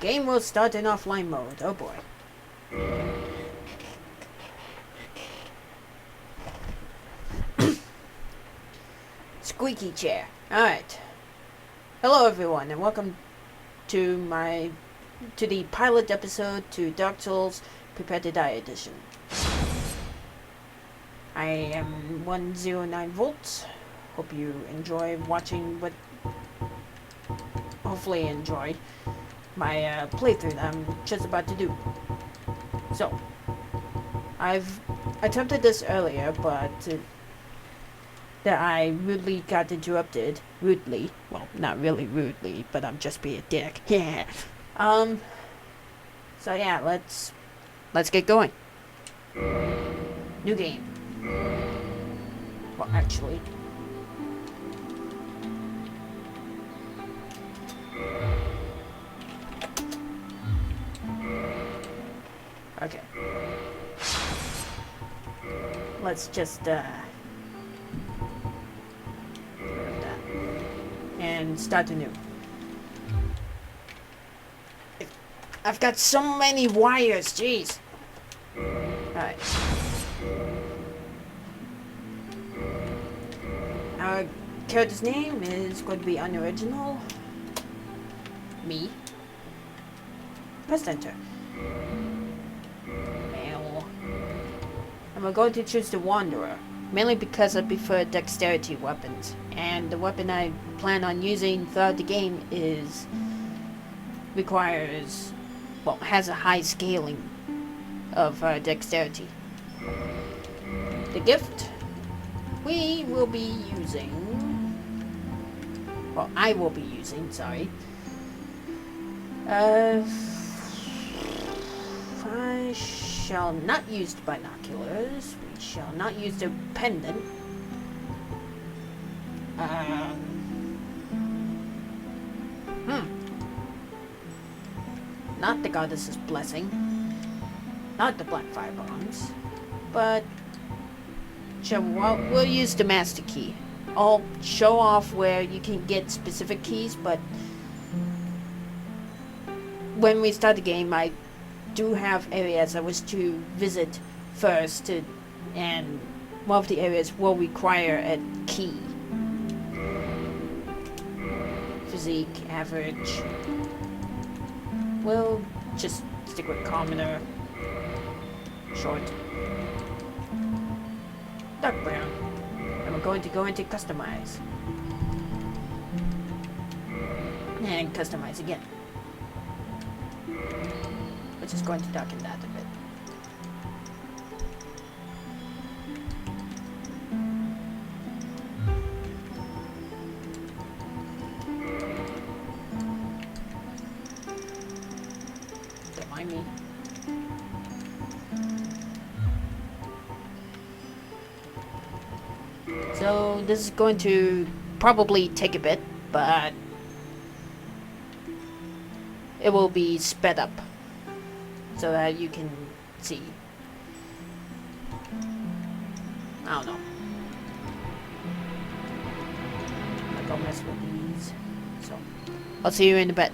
Game will start in offline mode. Oh boy. Squeaky chair. Alright. Hello everyone and welcome to the pilot episode to Dark Souls Prepare to Die edition. I am 109 volts. Hope you enjoy watching what hopefully enjoy my playthrough that I'm just about to do. So, I've attempted this earlier, but that I rudely got interrupted. Rudely. Well, not really rudely, but I'm just being a dick. Yeah. So yeah, let's get going. New game. Well, actually. Okay. Let's just get rid of that and start anew. I've got so many wires, jeez. Alright. Our character's name is going to be unoriginal. Me. Press enter. Male. And we're going to choose the Wanderer, mainly because I prefer dexterity weapons. And the weapon I plan on using throughout the game has a high scaling of dexterity. The gift we will be using, I will be using, sorry. I shall not use the binoculars. We shall not use the pendant. Not the goddess's blessing. Not the black fire bombs. But we'll use the master key. I'll show off where you can get specific keys, but when we start the game, I do have areas I wish to visit first, and one of the areas will require a key. Physique, average. We'll just stick with commoner. Short. Dark brown. And we're going to go into customize. And customize again. We're just going to darken that a bit. Don't mind me. So this is going to probably take a bit, but it will be sped up so that you can see. I don't know. I'll go mess with these. So I'll see you in a bit.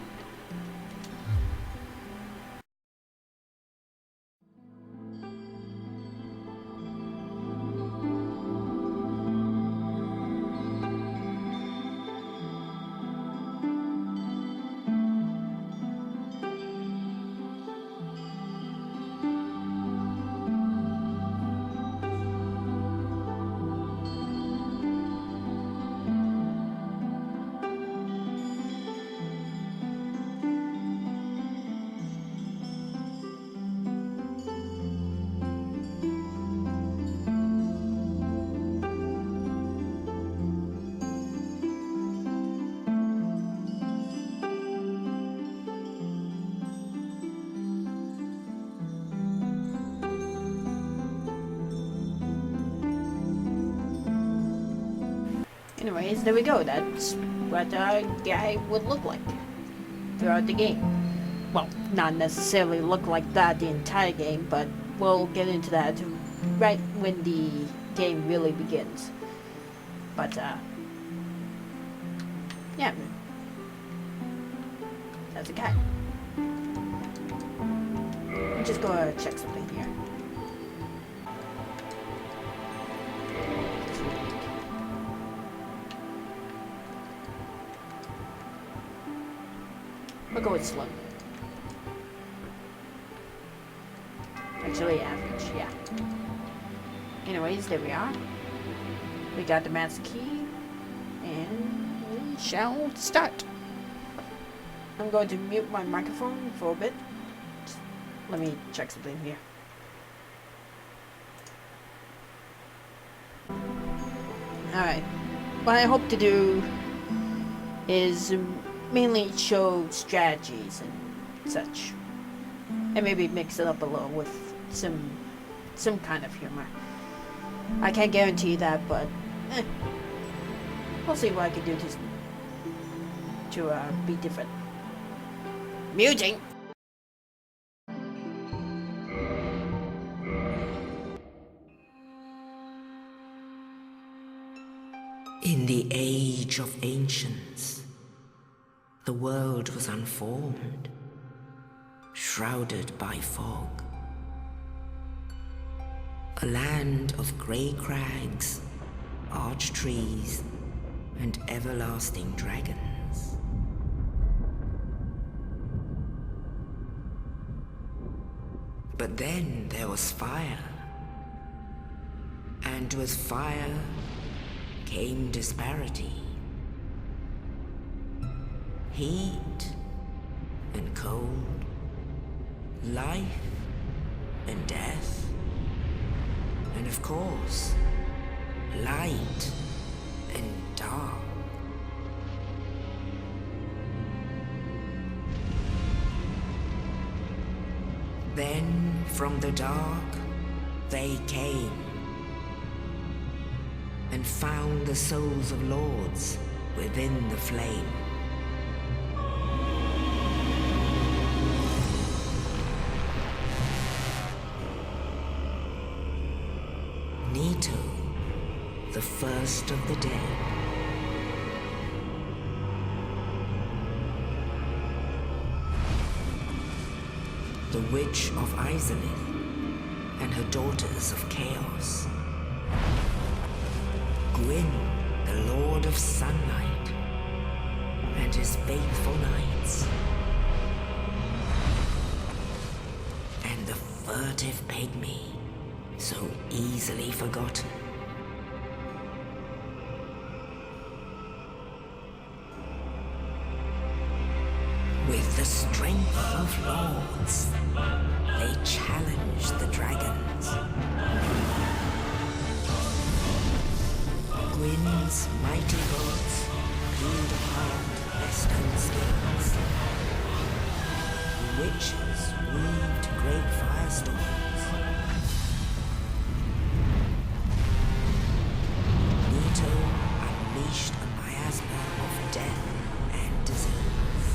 Anyways, there we go. That's what a guy would look like throughout the game. Well, not necessarily look like that the entire game, but we'll get into that right when the game really begins. But, yeah. That's a guy. just gonna check something here. We'll go with slow. Actually, average, yeah. Anyways, there we are. We got the master key, and we shall start. I'm going to mute my microphone for a bit. Just let me check something here. Alright, what I hope to do is mainly show strategies and such, and maybe mix it up a little with some kind of humor. I can't guarantee that, but we'll see what I can do to be different. Muting. In the age of ancients, the world was unformed, shrouded by fog. A land of grey crags, arch trees, and everlasting dragons. But then there was fire, and with fire came disparity. Heat and cold, life and death, and of course, light and dark. Then from the dark they came and found the souls of lords within the flame. Nito, the first of the dead. The Witch of Izalith and her daughters of Chaos. Gwyn, the Lord of Sunlight, and his faithful knights. And the furtive pygmy, so easily forgotten. With the strength of lords, they challenged the dragons. Gwyn's mighty bolts peeled apart their stone skins. The witches weaved great firestorms. Nito unleashed a miasma of death and disease.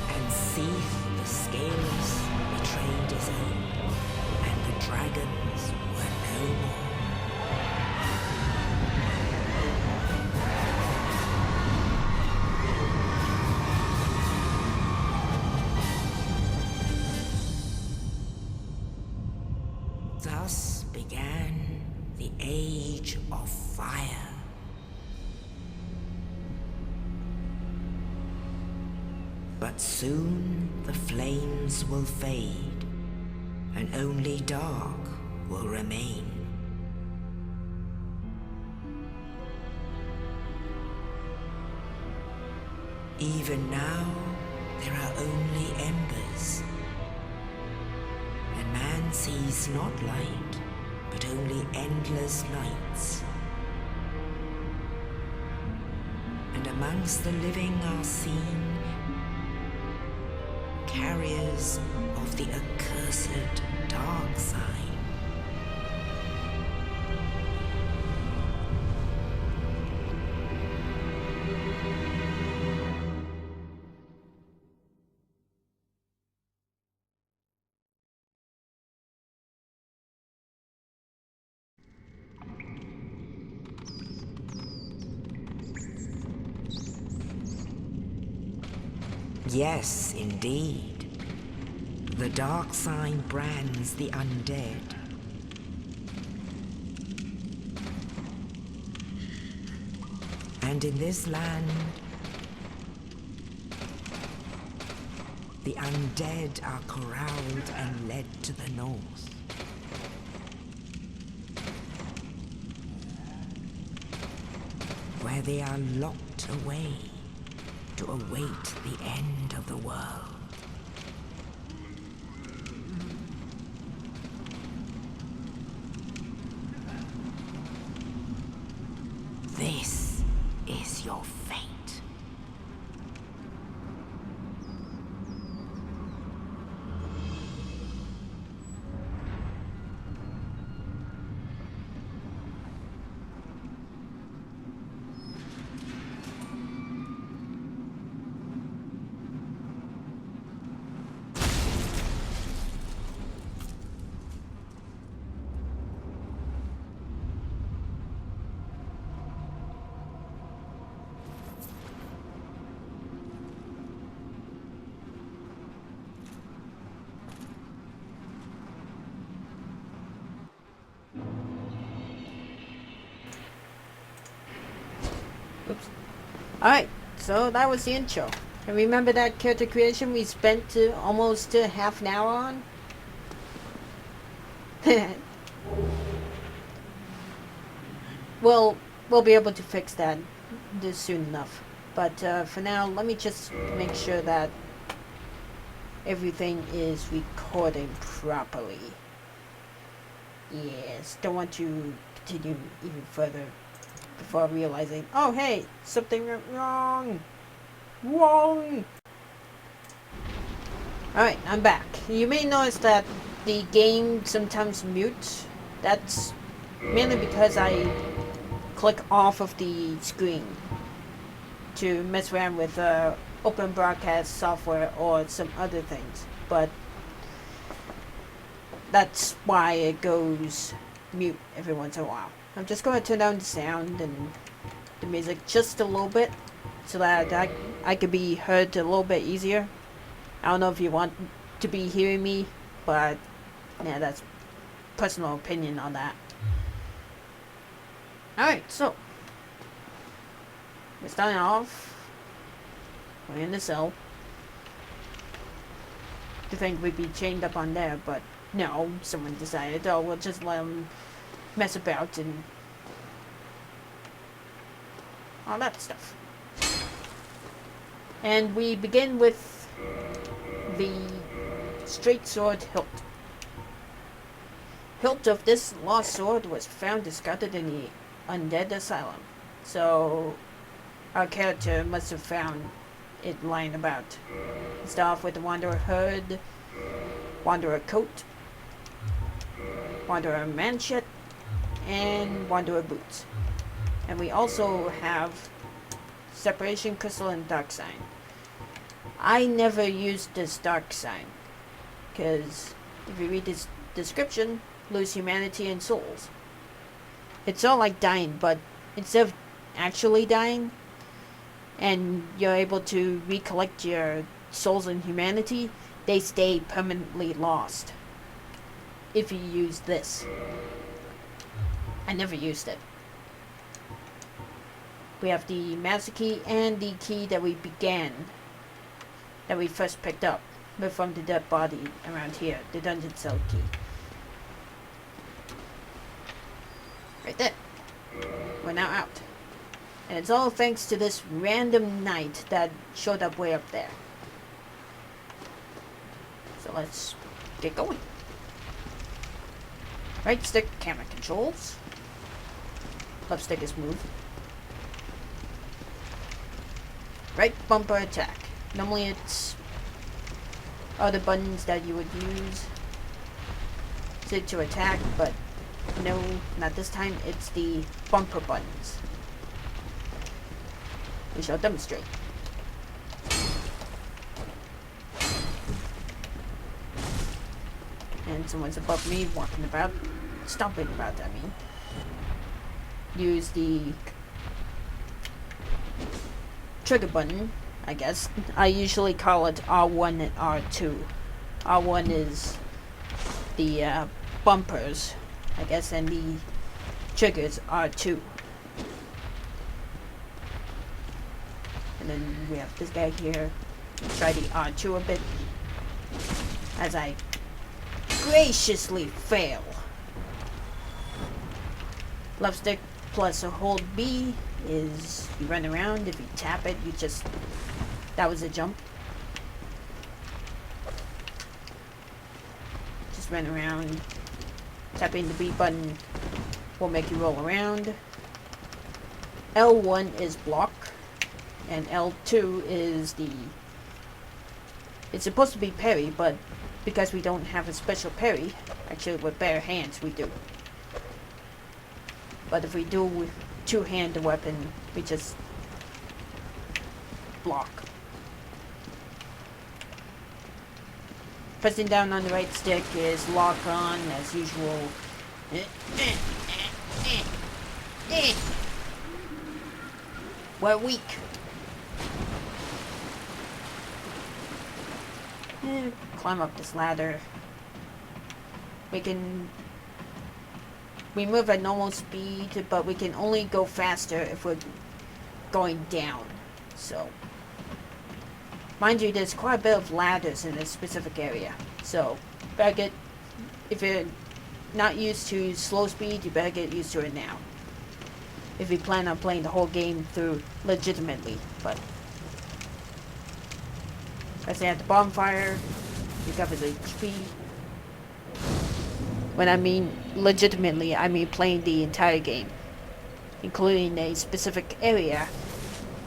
And Seath, the scales, betrayed his own, and the dragons were no more. Thus began the Age of Fire. But soon the flames will fade, and only dark will remain. Even now, there are only embers. And man sees not light, but only endless nights. And amongst the living are seen carriers of the accursed dark side. Yes, indeed. The dark sign brands the undead. And in this land, the undead are corralled and led to the north. Where they are locked away to await the end of the world. This is your fate. Oops. Alright, so that was the intro. And remember that character creation we spent almost half an hour on? We'll be able to fix that soon enough. But for now, let me just make sure that everything is recording properly. Yes, don't want to continue even further before realizing, oh hey, something went wrong. Alright, I'm back. You may notice that the game sometimes mutes. That's mainly because I click off of the screen to mess around with open broadcast software or some other things. But that's why it goes mute every once in a while. I'm just going to turn down the sound and the music just a little bit so that I could be heard a little bit easier. I don't know if you want to be hearing me, but yeah, that's personal opinion on that. Alright, so we're starting off. We're in the cell. You think we'd be chained up on there, but no, someone decided, oh, we'll just let them mess about and all that stuff. And we begin with the straight sword hilt. Hilt of this lost sword was found discarded in the undead asylum. So our character must have found it lying about. Start off with the Wanderer Hood, Wanderer Coat, Wanderer Manchet, and Wanderer Boots. And we also have Separation Crystal and Dark Sign. I never used this Dark Sign, because if you read this description, lose humanity and souls. It's all like dying, but instead of actually dying, and you're able to recollect your souls and humanity, they stay permanently lost if you use this. I never used it. We have the master key and the key that we first picked up from the dead body around here, the dungeon cell key. Right there. We're now out. And it's all thanks to this random knight that showed up way up there. So let's get going. Right stick, camera controls. Left stick is move. Right bumper attack. Normally it's other buttons that you would use to attack, but no, not this time. It's the bumper buttons. We shall demonstrate. And someone's above me, walking about, stomping about, I mean. Use the trigger button, I guess. I usually call it R1 and R2 R1 is the bumpers, I guess, and the triggers R2. And then we have this guy here. Try the R2 a bit. As I graciously fail. Left stick plus a hold B is you run around. If you tap it, you just... That was a jump. Just run around. Tapping the B button will make you roll around. L1 is block. And L2 is the... It's supposed to be parry, but because we don't have a special parry, actually with bare hands we do. But if we do with two-hand weapon, we just block. Pressing down on the right stick is lock on as usual. We're weak. Climb up this ladder. We move at normal speed, but we can only go faster if we're going down. So, mind you, there's quite a bit of ladders in this specific area. So, if you're not used to slow speed, you better get used to it now. If you plan on playing the whole game through legitimately, but pressing at the bonfire, recovers HP. When I mean legitimately, I mean playing the entire game, including a specific area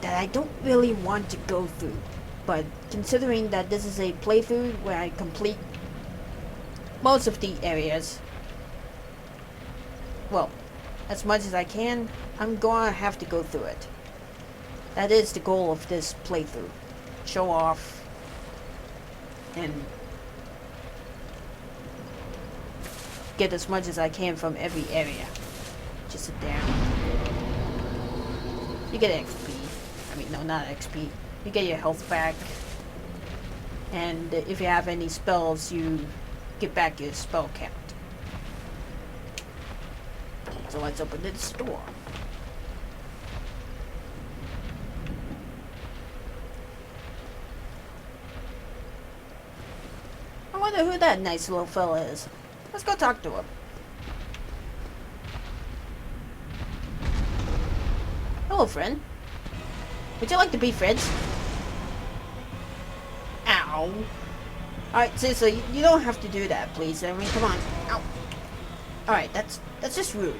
that I don't really want to go through. But considering that this is a playthrough where I complete most of the areas, well, as much as I can, I'm gonna have to go through it. That is the goal of this playthrough. Show off and get as much as I can from every area. Just sit down. You get XP. I mean, no, not XP. You get your health back. And if you have any spells, you get back your spell count. So let's open this door. I wonder who that nice little fella is. Let's go talk to him. Hello, friend. Would you like to be friends? Ow. Alright, seriously, you don't have to do that, please. I mean, come on. Ow. Alright, that's just rude.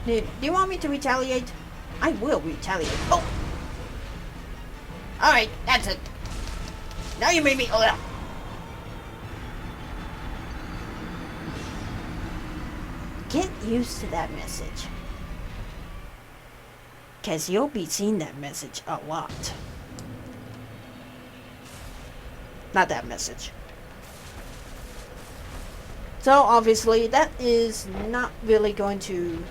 Do you want me to retaliate? I will retaliate. Oh! Alright, that's it. Now you made me... Oh, get used to that message. Because you'll be seeing that message a lot. Not that message. So, obviously, that is not really going to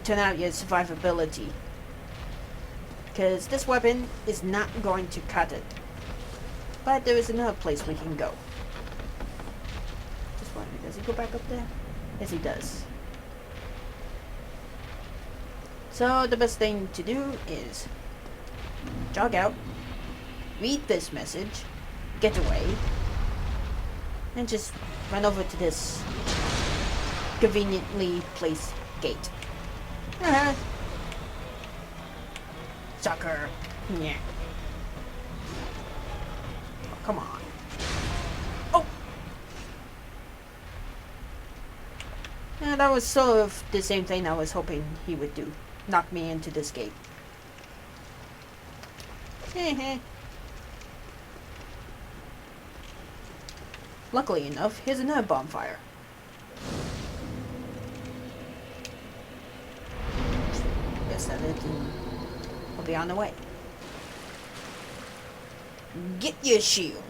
turn out your survivability. Because this weapon is not going to cut it. But there is another place we can go. Just wondering, does he go back up there? Yes, he does. So the best thing to do is jog out, read this message, get away, and just run over to this conveniently placed gate. Sucker. Yeah. Oh, come on. Oh! Yeah, that was sort of the same thing I was hoping he would do. Knock me into this gate. Luckily enough, here's another bonfire. Guess that it and we'll be on the way. Get your shield.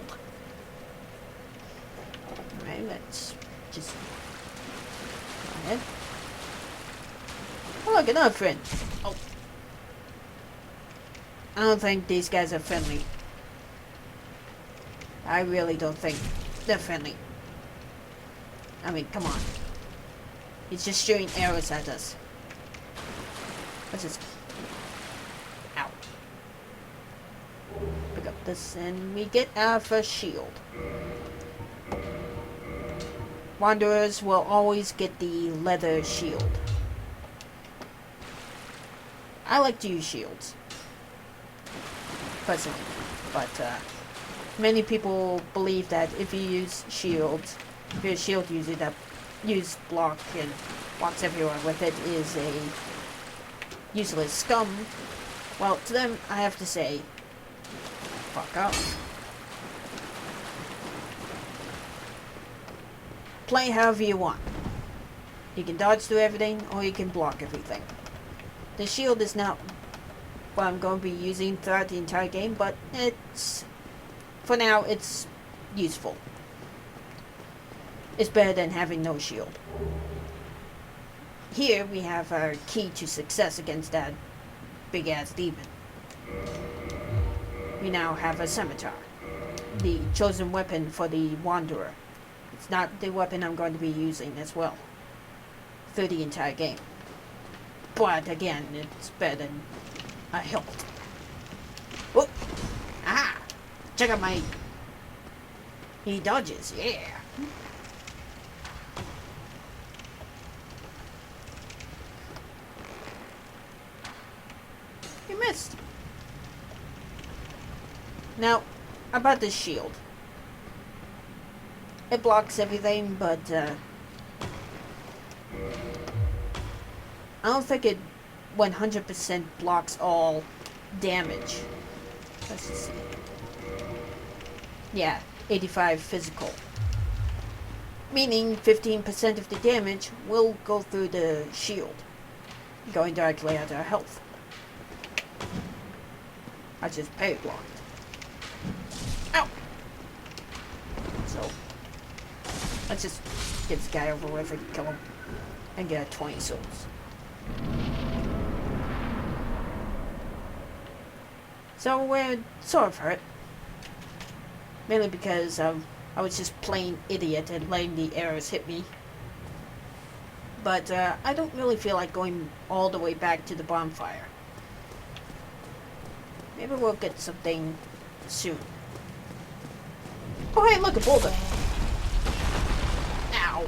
Alright, let's just go ahead. Oh, look, another friend. Oh. I don't think these guys are friendly. I really don't think they're friendly. I mean, come on. He's just shooting arrows at us. Let's just... Ow. Pick up this and we get our first shield. Wanderers will always get the leather shield. I like to use shields. Personally. But, many people believe that if you use shields, if you're a shield user that use block and walks everywhere with it is a useless scum. Well, to them, I have to say, fuck off. Play however you want. You can dodge through everything, or you can block everything. The shield is not what I'm going to be using throughout the entire game, but it's, for now, it's useful. It's better than having no shield. Here we have our key to success against that big-ass demon. We now have a scimitar, the chosen weapon for the Wanderer. It's not the weapon I'm going to be using as well through the entire game. But again, it's better than a hilt. Whoop! Ah! Check out my... He dodges, yeah! You missed. Now, about this shield. It blocks everything, but I don't think it 100% blocks all damage. Let's just see. Yeah, 85 physical. Meaning 15% of the damage will go through the shield, going directly at our health. I just parry blocked. Ow! So, let's just get this guy over with and kill him. And get 20 souls. So we're sort of hurt. Mainly because I was just plain idiot and letting the arrows hit me. But I don't really feel like going all the way back to the bonfire. Maybe we'll get something soon. Oh hey, look, a boulder! Ow!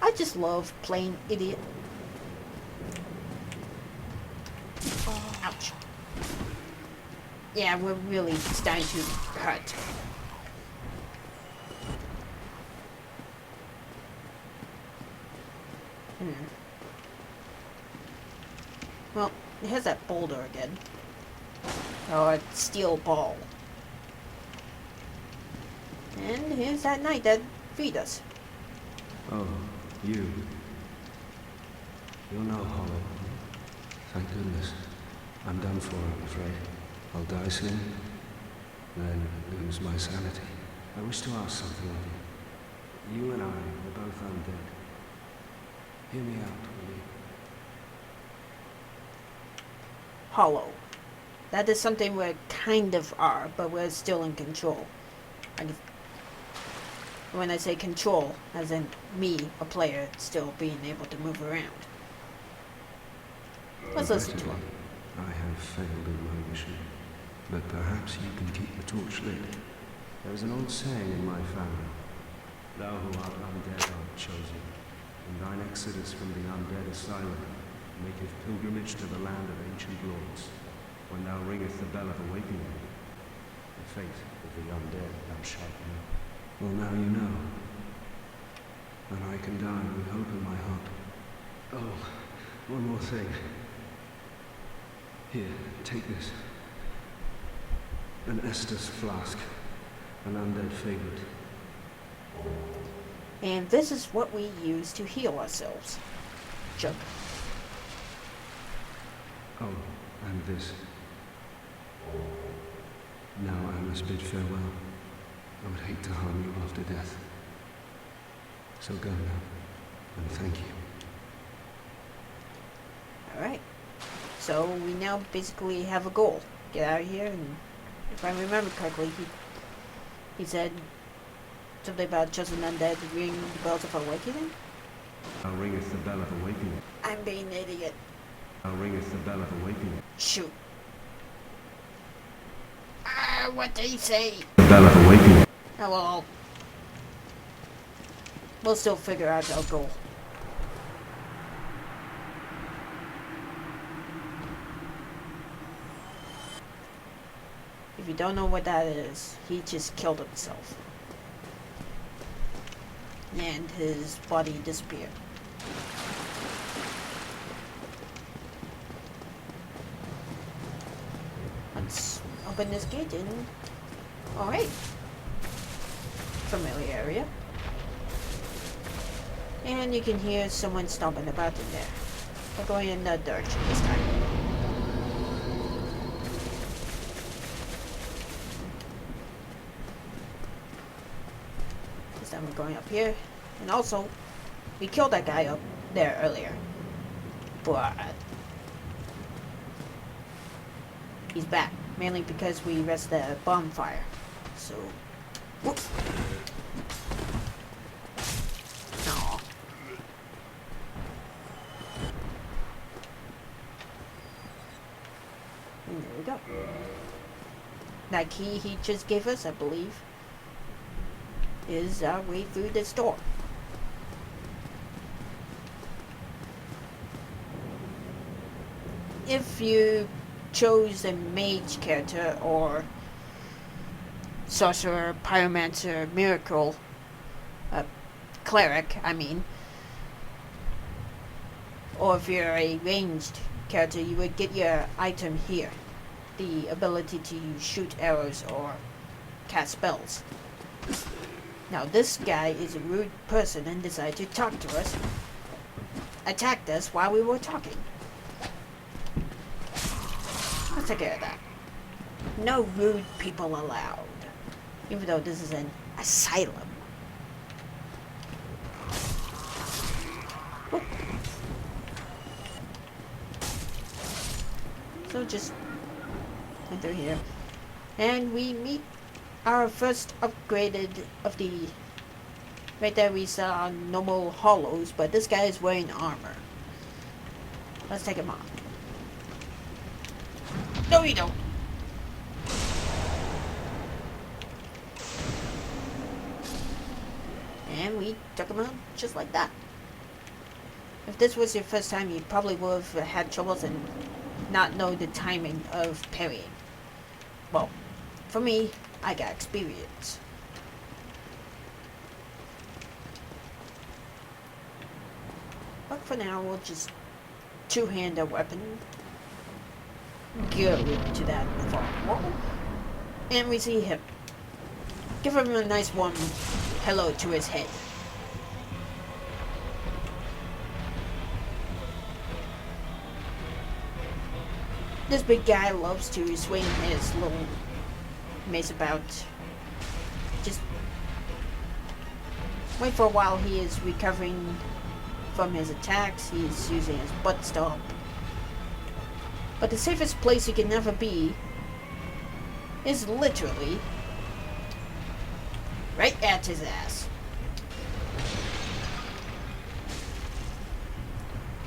I just love playing idiot. Ouch. Yeah, we're really starting to hurt. Well, here's that boulder again. Or a steel ball. And here's that knight that freed us. Oh, you. You're now hollow. Thank goodness. I'm done for, I'm afraid. I'll die soon, then lose my sanity. I wish to ask something of you. You and I are both undead. Hear me out, will you? Hollow. That is something we kind of are, but we're still in control. When I say control, as in me, a player, still being able to move around. Let's listen to him. I have failed in my mission, but perhaps you can keep the torch lit. There is an old saying in my family. Thou who art undead art chosen, and thine exodus from the undead asylum maketh pilgrimage to the land of ancient lords. When thou ringeth the bell of awakening, the fate of the undead thou shalt know. Well, now you know. And I can die with hope in my heart. Oh, one more thing. Here, take this. An Estus flask. An undead favorite. And this is what we use to heal ourselves. Jug. Oh, and this. Now I must bid farewell. I would hate to harm you after death. So go now, and thank you. Alright. So we now basically have a goal. get out of here. And if I remember correctly, he said something about just an undead ring the bells of awakening. Thou ringest the bell of awakening. I'm being an idiot. Thou ringest the bell of awakening. Shoot. What did he say? The bell of awakening. Oh well. We'll still figure out our goal. If you don't know what that is, he just killed himself. And his body disappeared. Let's open this gate and... Alright. Familiar area. And you can hear someone stomping about in there. We're going in that direction this time. This time we're going up here. And also, we killed that guy up there earlier. But he's back. Mainly because we rested the bonfire. So, whoops. Aw. And there we go. That key he just gave us, I believe, is our way through this door. If you chose a mage character or sorcerer, pyromancer, miracle, cleric, I mean, or if you're a ranged character, you would get your item here, the ability to shoot arrows or cast spells. Now this guy is a rude person and decided to talk to us, attacked us while we were talking. Let's take care of that. No rude people allowed. Even though this is an asylum. Oop. So just enter here. And we meet our first upgraded of the... Right there we saw normal hollows, but this guy is wearing armor. Let's take him off. No, you don't. And we took him out just like that. If this was your first time, you probably would have had troubles and not know the timing of parrying. Well, for me, I got experience. But for now, we'll just two-hand a weapon. Go to that far wall. And we see him. Give him a nice warm hello to his head. This big guy loves to swing his little mace about. Just wait for a while. He is recovering from his attacks. He's using his butt stomp. But the safest place he can never be is literally right at his ass.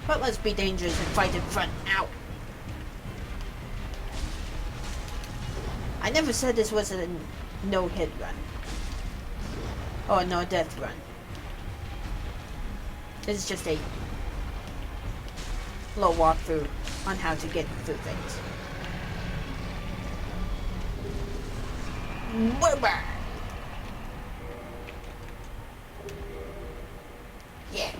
But let's be dangerous and fight in front. Ow! I never said this was a no-hit run. Or no-death run. This is just a little walkthrough on how to get through things. Bye-bye! Yeah.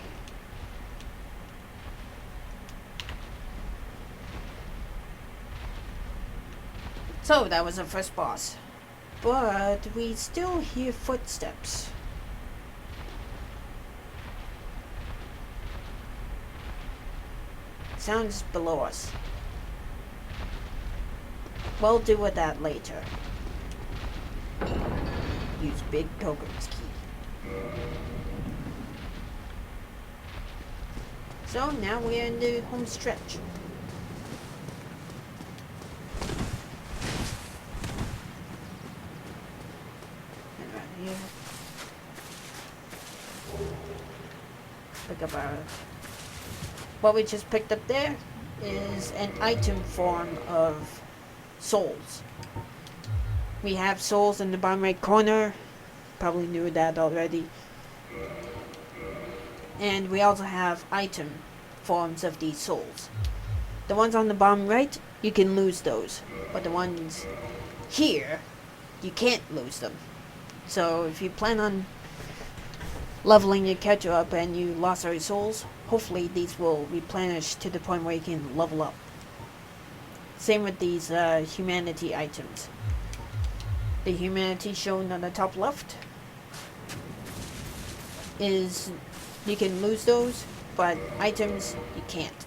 So that was our first boss. But we still hear footsteps. Sounds below us. We'll deal with that later. Use Big Pilgrim's Key. So now we're in the home stretch. like about what we just picked up there is an item form of souls. We have souls in the bottom right corner. Probably knew that already. And we also have item forms of these souls. The ones on the bottom right, you can lose those. But the ones here, you can't lose them. So if you plan on leveling your character up and you lost all your souls, hopefully these will replenish to the point where you can level up. Same with these humanity items. The humanity shown on the top left is you can lose those, but items you can't.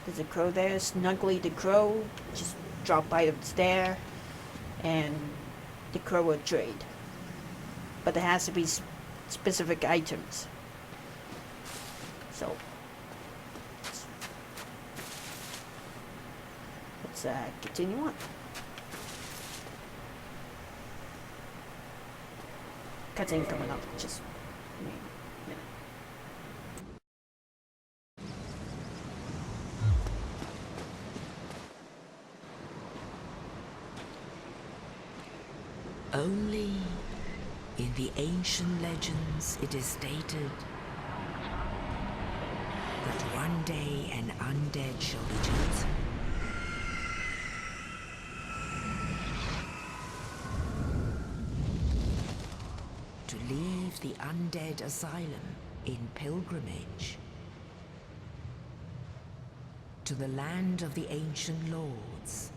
There's a crow there, Snuggly the crow. Just drop items there, and the crow will trade. But there has to be specific items. So let's continue on. Cutscene coming up. Just a minute. Only in the ancient legends it is stated that one day an undead shall be chosen. To leave the undead asylum in pilgrimage to the land of the ancient lords.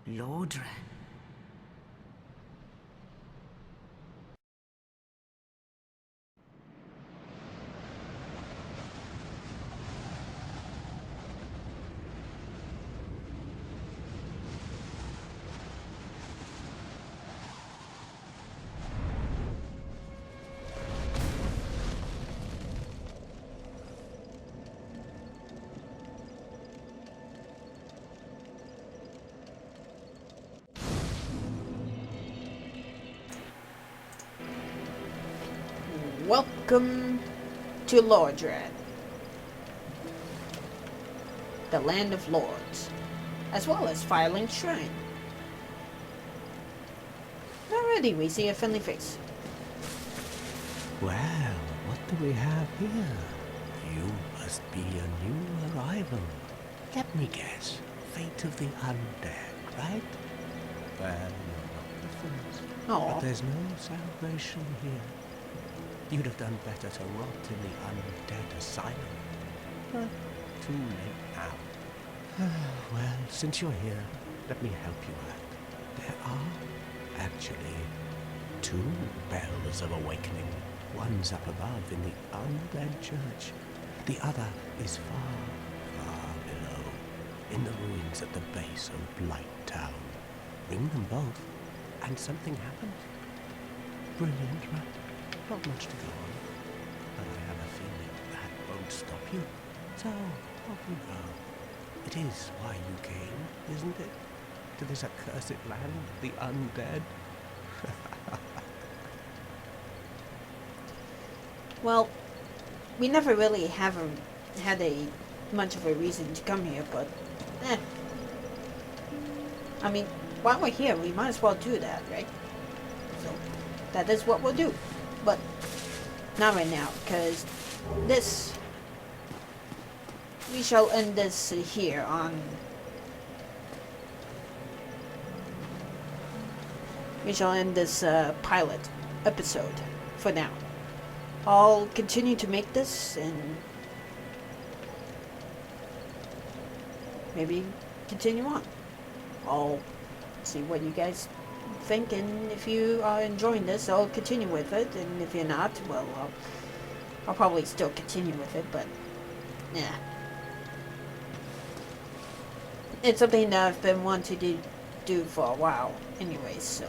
Lordran. Welcome to Lordran, the land of lords, as well as Firelink Shrine. Already we see a friendly face. Well, what do we have here? You must be a new arrival. Let me guess. Fate of the undead, right? Well, you're not the first. Oh, But there's no salvation here. You'd have done better to rot in the undead asylum. But too late now. Well, since you're here, let me help you out. There are actually two bells of awakening. One's up above in the undead church. The other is far, far below, in the ruins at the base of Blight Town. Ring them both, and something happens. Brilliant, right? Not much to go on, but I have a feeling that won't stop you. So, off you go. It is why you came, isn't it? To this accursed land, the undead? well, we never really had much of a reason to come here, but I mean, while we're here, we might as well do that, right? So that is what we'll do. But not right now, because we shall end this here on. We shall end this pilot episode for now. I'll continue to make this and maybe continue on. I'll see what you guys think, and if you are enjoying this, I'll continue with it, and if you're not, well, I'll probably still continue with it, but yeah. It's something that I've been wanting to do for a while anyways, so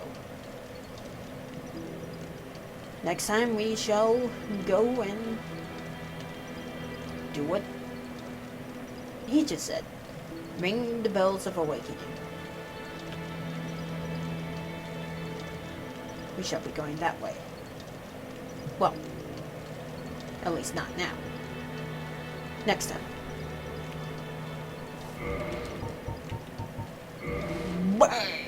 next time we shall go and do what he just said. Ring the bells of awakening. we shall be going that way. Well, at least not now. Next time. Bang!